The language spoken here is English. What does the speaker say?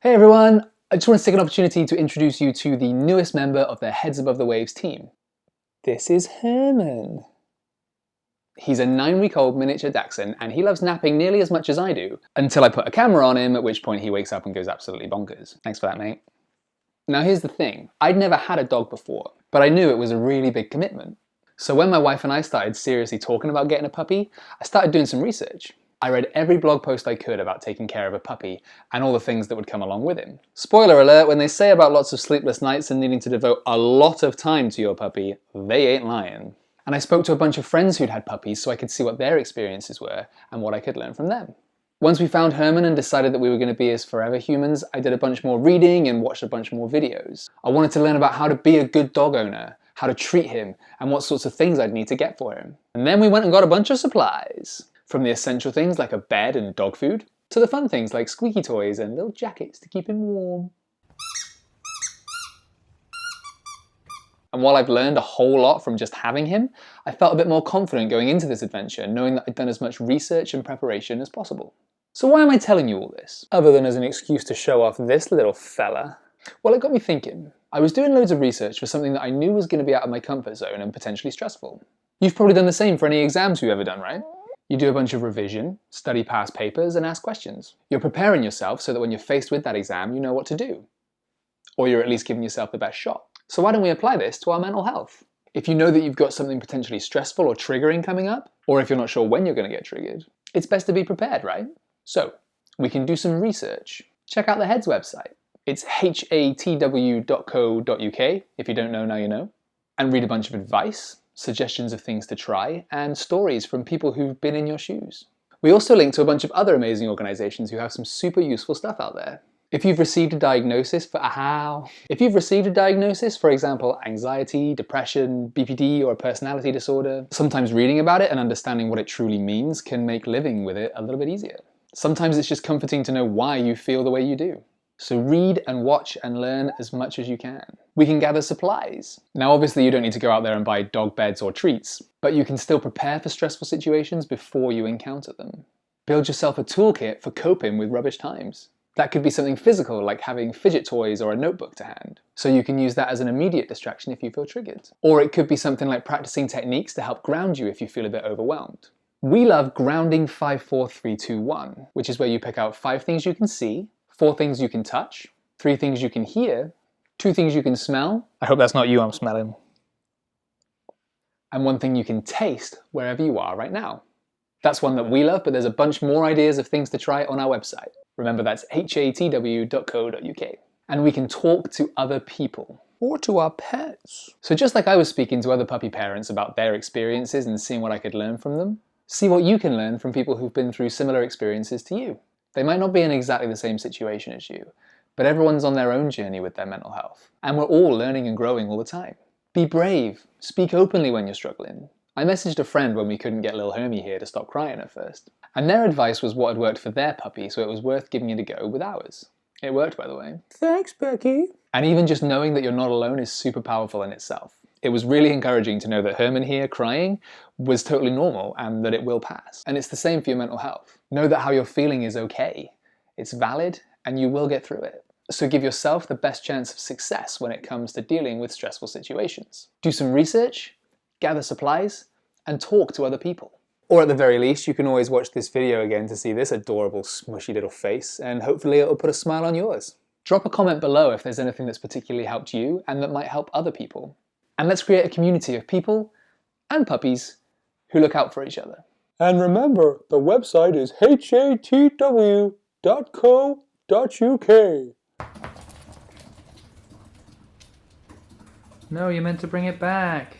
Hey everyone, I just want to take an opportunity to introduce you to the newest member of the Heads Above the Waves team. This is Herman. He's a 9-week-old miniature dachshund and he loves napping nearly as much as I do, until I put a camera on him, at which point he wakes up and goes absolutely bonkers. Thanks for that, mate. Now here's the thing, I'd never had a dog before, but I knew it was a really big commitment. So when my wife and I started seriously talking about getting a puppy, I started doing some research. I read every blog post I could about taking care of a puppy and all the things that would come along with him. Spoiler alert, when they say about lots of sleepless nights and needing to devote a lot of time to your puppy, they ain't lying. And I spoke to a bunch of friends who'd had puppies so I could see what their experiences were and what I could learn from them. Once we found Herman and decided that we were going to be his forever humans, I did a bunch more reading and watched a bunch more videos. I wanted to learn about how to be a good dog owner, how to treat him, and what sorts of things I'd need to get for him. And then we went and got a bunch of supplies. From the essential things like a bed and dog food, to the fun things like squeaky toys and little jackets to keep him warm. And while I've learned a whole lot from just having him, I felt a bit more confident going into this adventure, knowing that I'd done as much research and preparation as possible. So why am I telling you all this, other than as an excuse to show off this little fella? Well, it got me thinking. I was doing loads of research for something that I knew was going to be out of my comfort zone and potentially stressful. You've probably done the same for any exams you've ever done, right? You do a bunch of revision, study past papers, and ask questions. You're preparing yourself so that when you're faced with that exam, you know what to do. Or you're at least giving yourself the best shot. So why don't we apply this to our mental health? If you know that you've got something potentially stressful or triggering coming up, or if you're not sure when you're going to get triggered, it's best to be prepared, right? So, we can do some research. Check out the Heads website. It's hatw.co.uk, if you don't know, now you know. And read a bunch of advice, suggestions of things to try, and stories from people who've been in your shoes. We also link to a bunch of other amazing organisations who have some super useful stuff out there. If you've received a diagnosis for example, anxiety, depression, BPD, or a personality disorder, sometimes reading about it and understanding what it truly means can make living with it a little bit easier. Sometimes it's just comforting to know why you feel the way you do. So read and watch and learn as much as you can. We can gather supplies. Now obviously you don't need to go out there and buy dog beds or treats, but you can still prepare for stressful situations before you encounter them. Build yourself a toolkit for coping with rubbish times. That could be something physical like having fidget toys or a notebook to hand, so you can use that as an immediate distraction if you feel triggered. Or it could be something like practicing techniques to help ground you if you feel a bit overwhelmed. We love grounding 5, 4, 3, 2, 1, which is where you pick out 5 things you can see, 4 things you can touch, 3 things you can hear, 2 things you can smell. I hope that's not you I'm smelling. And 1 thing you can taste wherever you are right now. That's one that we love, but there's a bunch more ideas of things to try on our website. Remember, that's hatw.co.uk. And we can talk to other people. Or to our pets. So just like I was speaking to other puppy parents about their experiences and seeing what I could learn from them, see what you can learn from people who've been through similar experiences to you. They might not be in exactly the same situation as you, but everyone's on their own journey with their mental health. And we're all learning and growing all the time. Be brave. Speak openly when you're struggling. I messaged a friend when we couldn't get little Hermie here to stop crying at first. And their advice was what had worked for their puppy, so it was worth giving it a go with ours. It worked, by the way. Thanks, Becky. And even just knowing that you're not alone is super powerful in itself. It was really encouraging to know that Herman here crying was totally normal and that it will pass. And it's the same for your mental health. Know that how you're feeling is okay. It's valid and you will get through it. So give yourself the best chance of success when it comes to dealing with stressful situations. Do some research, gather supplies, and talk to other people. Or at the very least, you can always watch this video again to see this adorable, smushy little face, and hopefully it'll put a smile on yours. Drop a comment below if there's anything that's particularly helped you and that might help other people. And let's create a community of people and puppies who look out for each other. And remember, the website is hatw.co.uk. No, you meant to bring it back.